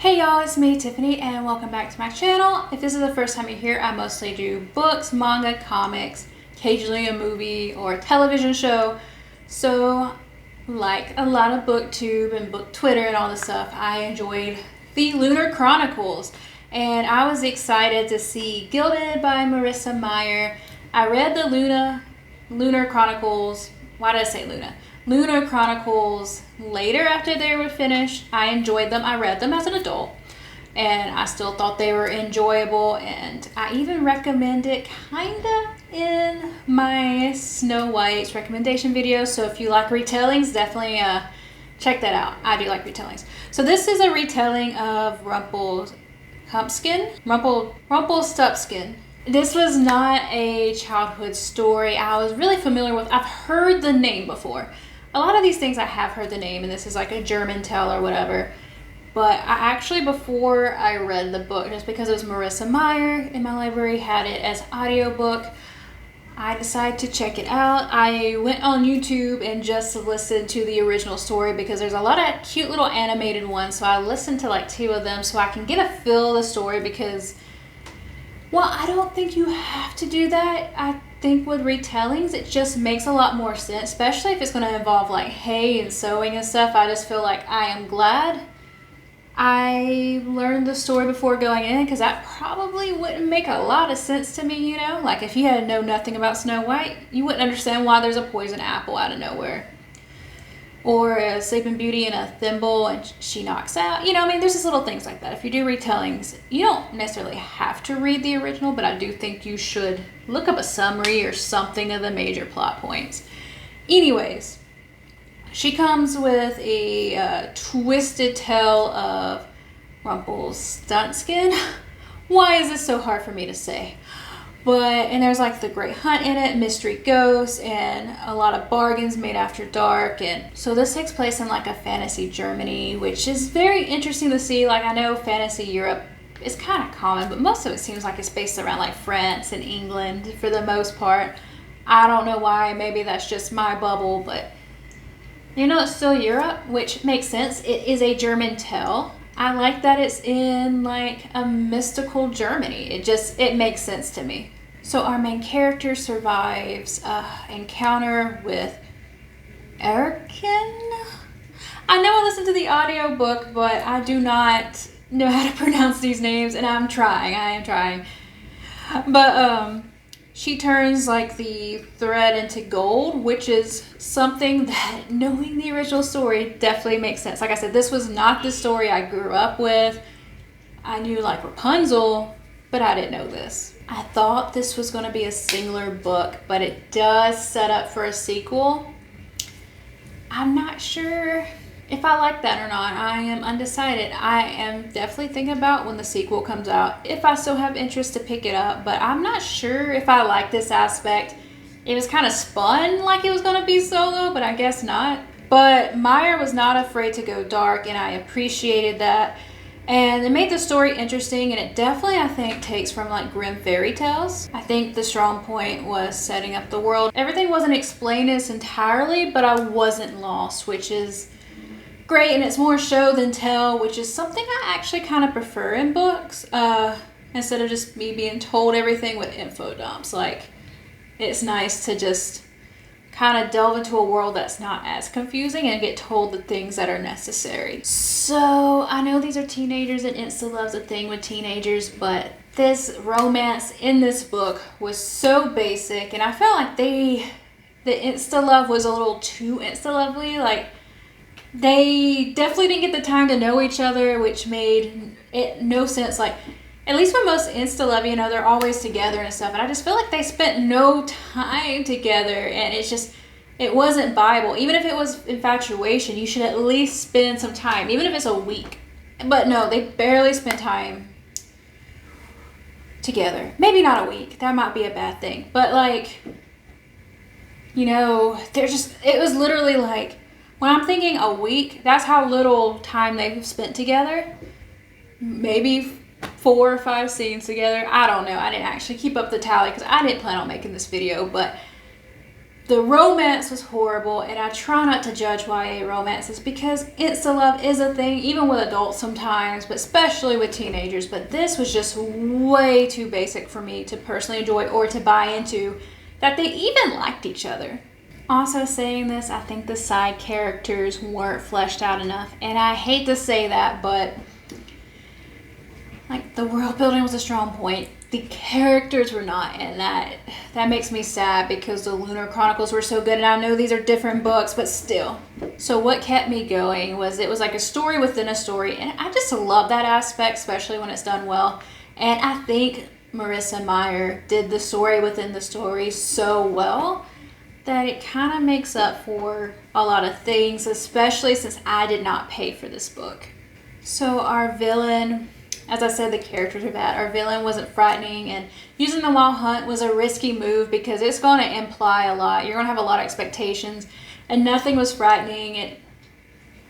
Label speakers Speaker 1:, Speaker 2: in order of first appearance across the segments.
Speaker 1: Hey y'all, it's me, Tiffany, and welcome back to my channel. If this is the first time you're here, I mostly do books, manga, comics, occasionally a movie or a television show. So, like a lot of booktube and book Twitter and all this stuff, I enjoyed the Lunar Chronicles. And I was excited to see Gilded by Marissa Meyer. I read the Lunar Chronicles. Why did I say Luna? Lunar Chronicles later after they were finished. I enjoyed them. I read them as an adult and I still thought they were enjoyable, and I even recommend it kinda in my Snow White's recommendation video. So if you like retellings, definitely check that out. I do like retellings. So this is a retelling of Rumpelstiltskin. This was not a childhood story I was really familiar with. I've heard the name before. A lot of these things I have heard the name, and this is like a German tale or whatever. But I actually, before I read the book, just because it was Marissa Meyer in my library, had it as audiobook, I decided to check it out. I went on YouTube and just listened to the original story because there's a lot of cute little animated ones. So I listened to like 2 of them so I can get a feel of the story, because, well, I don't think you have to do that. I think with retellings, it just makes a lot more sense, especially if it's going to involve like hay and sewing and stuff. I just feel like I am glad I learned the story before going in, because that probably wouldn't make a lot of sense to me, you know? Like if you had known nothing about Snow White, you wouldn't understand why there's a poison apple out of nowhere. Or a Sleeping Beauty in a thimble and she knocks out. You know, I mean, there's just little things like that. If you do retellings, you don't necessarily have to read the original, but I do think you should look up a summary or something of the major plot points. Anyways, she comes with a twisted tale of Rumpelstiltskin. Why is this so hard for me to say? And there's like the Great Hunt in it, mystery ghosts, and a lot of bargains made after dark. And so this takes place in like a fantasy Germany, which is very interesting to see. Like I know fantasy Europe is kind of common, but most of it seems like it's based around like France and England for the most part. I don't know why, maybe that's just my bubble, but you know, it's still Europe, which makes sense. It is a German tale. I like that it's in like a mystical Germany. It makes sense to me. So our main character survives encounter with Erkin. I know I listened to the audiobook, but I do not know how to pronounce these names, and I am trying. But she turns like the thread into gold, which is something that, knowing the original story, definitely makes sense. Like I said, this was not the story I grew up with. I knew like Rapunzel, but I didn't know this. I thought this was going to be a singular book, but it does set up for a sequel. I'm not sure if I like that or not. I am undecided. I am definitely thinking about when the sequel comes out, if I still have interest to pick it up, but I'm not sure if I like this aspect. It was kind of spun like it was going to be solo, but I guess not. But Meyer was not afraid to go dark, and I appreciated that. And it made the story interesting, and it definitely, I think, takes from like Grimm fairy tales. I think the strong point was setting up the world. Everything wasn't explained as entirely, but I wasn't lost, which is great. And it's more show than tell, which is something I actually kind of prefer in books, instead of just me being told everything with info dumps. Like, it's nice to just kind of delve into a world that's not as confusing and get told the things that are necessary. So I know these are teenagers and insta-love's a thing with teenagers, but this romance in this book was so basic, and I felt like the insta-love was a little too insta-lovely. Like, they definitely didn't get the time to know each other, which made it no sense. Like, at least with most insta-love, you know, they're always together and stuff. And I just feel like they spent no time together, and it wasn't Bible. Even if it was infatuation, you should at least spend some time, even if it's a week. But no, they barely spent time together. Maybe not a week. That might be a bad thing. But like, you know, it was literally like, when I'm thinking a week, that's how little time they've spent together. Maybe 4 or 5 scenes together. I don't know. I didn't actually keep up the tally because I didn't plan on making this video, but The romance was horrible, and I try not to judge YA romances because insta-love is a thing, even with adults sometimes, but especially with teenagers. But this was just way too basic for me to personally enjoy or to buy into, that they even liked each other. Also saying this, I think the side characters weren't fleshed out enough, and I hate to say that, but like, the world building was a strong point. The characters were not, and that makes me sad because the Lunar Chronicles were so good, and I know these are different books, but still. So what kept me going was it was like a story within a story, and I just love that aspect, especially when it's done well. And I think Marissa Meyer did the story within the story so well that it kind of makes up for a lot of things, especially since I did not pay for this book. So our villain, as I said, the characters are bad. Our villain wasn't frightening, and using the Wild Hunt was a risky move because it's going to imply a lot. You're going to have a lot of expectations, and nothing was frightening. It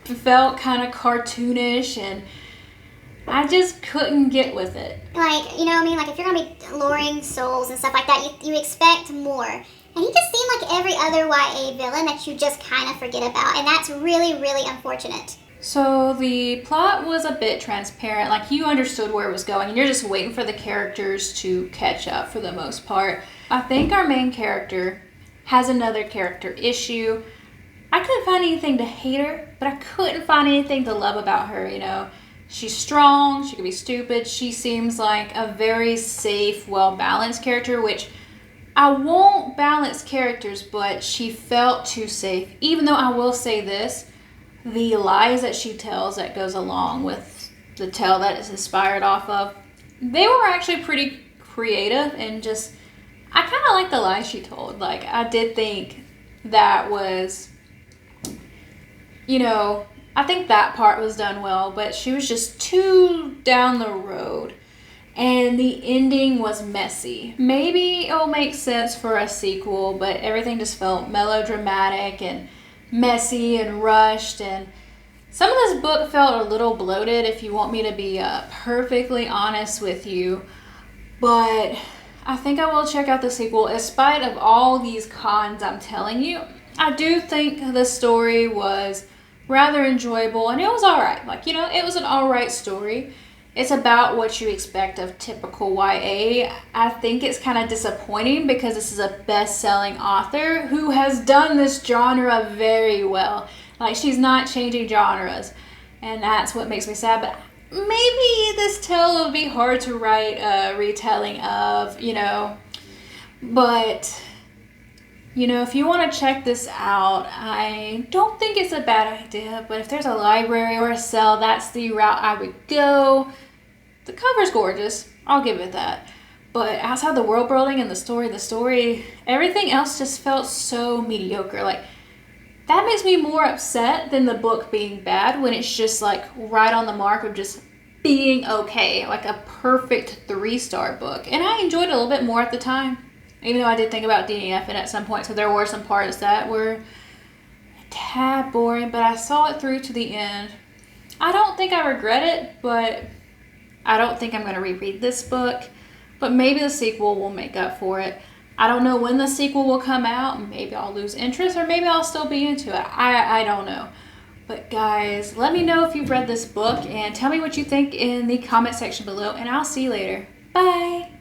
Speaker 1: felt kind of cartoonish, and I just couldn't get with it.
Speaker 2: Like, you know what I mean? Like, if you're going to be luring souls and stuff like that, you expect more. And he just seemed like every other YA villain that you just kind of forget about, and that's really, really unfortunate.
Speaker 1: So the plot was a bit transparent, like you understood where it was going, and you're just waiting for the characters to catch up for the most part. I think our main character has another character issue. I couldn't find anything to hate her, but I couldn't find anything to love about her, you know. She's strong, she can be stupid, she seems like a very safe, well-balanced character, which I won't balance characters, but she felt too safe. Even though I will say this, the lies that she tells that goes along with the tale that it's inspired off of, they were actually pretty creative, and just, I kind of like the lies she told. Like, I did think that was, you know, I think that part was done well, but she was just too down the road. And the ending was messy. Maybe it'll make sense for a sequel, but everything just felt melodramatic and messy and rushed, and some of this book felt a little bloated, if you want me to be perfectly honest with you. But I think I will check out the sequel. In spite of all these cons I'm telling you, I do think the story was rather enjoyable, and it was alright. Like, you know, it was an alright story. It's about what you expect of typical YA. I think it's kind of disappointing because this is a best-selling author who has done this genre very well. Like, she's not changing genres, and that's what makes me sad. But maybe this tale will be hard to write a retelling of, you know. But, you know, if you want to check this out, I don't think it's a bad idea. But if there's a library or a sale, that's the route I would go. The cover's gorgeous, I'll give it that. But outside the world building and the story, everything else just felt so mediocre. Like, that makes me more upset than the book being bad, when it's just like right on the mark of just being okay, like a perfect 3-star book. And I enjoyed it a little bit more at the time, even though I did think about DNFing at some point. So there were some parts that were a tad boring, but I saw it through to the end. I don't think I regret it, but I don't think I'm going to reread this book, but maybe the sequel will make up for it. I don't know when the sequel will come out. Maybe I'll lose interest, or maybe I'll still be into it. I don't know. But guys, let me know if you've read this book, and tell me what you think in the comment section below, and I'll see you later. Bye!